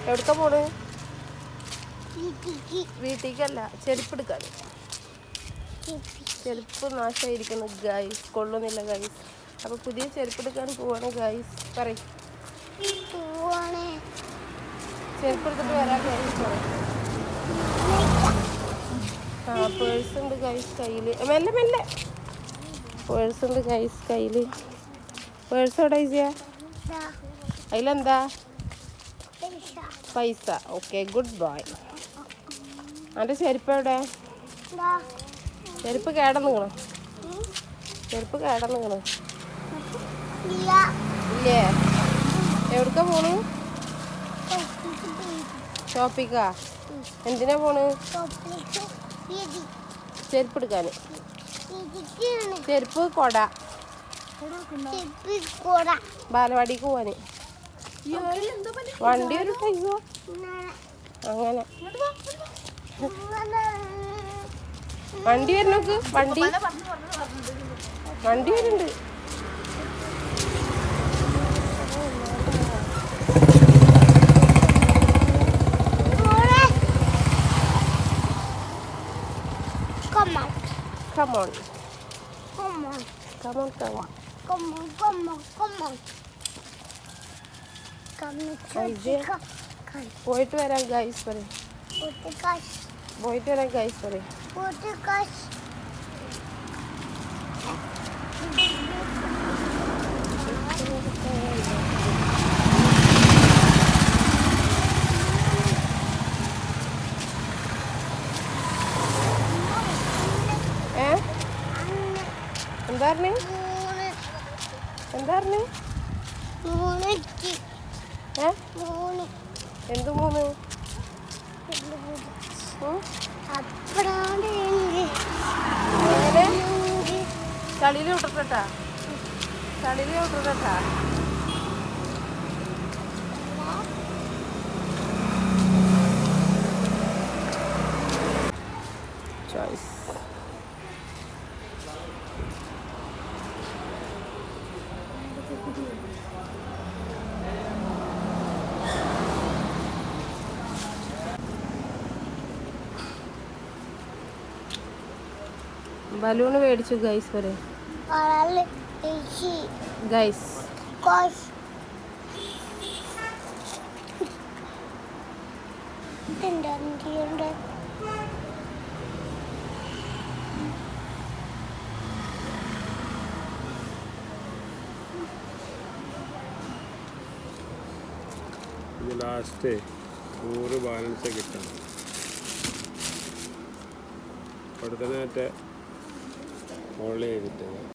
എവിടേക്കാ പോണ്? വീട്ടിലേക്കല്ല, ചെരുപ്പ് എടുക്കാൻ. ചെരുപ്പ് നാശമായിരിക്കുന്നു ഗൈസ്, കൊള്ളുന്നില്ല ഗൈസ്. അപ്പോൾ പുതിയ ചെരുപ്പ് എടുക്കാൻ പോവാണ് ഗൈസ്. പറയും ചെരുപ്പ് എടുത്തിട്ട് വരാം ഗൈസ്. പറയും പേഴ്സ് ഉണ്ട് ഗൈസ് കയ്യിൽ. മെല്ലെ മെല്ലെ. പേഴ്സ് ഉണ്ട് ഗൈസ് കയ്യിൽ. പേഴ്സ് എവിടെ ഈസിയാ? അതിലെന്താ? പൈസ. Okay, good boy. എൻ്റെ ചെരുപ്പ് എവിടെ? ചെരുപ്പ് കേടന്നിക്കണോ? ചെരുപ്പ് കേടന്നിക്കണോ? ഇല്ലേ? എവിടേക്കാ പോണു? ഷോപ്പിക്കാ? എന്തിനാ പോണ്? ചെരുപ്പ് എടുക്കാൻ. ചെരുപ്പ് കൊട. ബാലവാടിക്ക് പോവാന്. വണ്ടി ഒരു പൈസ അങ്ങനെ. വണ്ടി വരുന്നോക്ക്. വണ്ടി വരുന്നുണ്ട്. Come on. പോയിട്ട് വരാം ഗൈസ്. പറയും പോയിട്ട് വരാം ഗൈസ്. പറയും എന്താ പറഞ്ഞേ? എന്താ പറഞ്ഞേ? എന്ത് മൂന്ന്? ചളിയിൽ വിട്ടിട്ടാ? ചളിയിൽ വിട്ടിട്ടാ? ചോയ്സ്. ബലൂണ് മേടിച്ചു ഗൈസ്. വരെ ഗൈസ് ലാസ്റ്റ് 100 ബാലൻസ് കിട്ടണം. അവിടെ തന്നെ മറ്റേ ഓൺലൈൻ ചെയ്തിട്ട്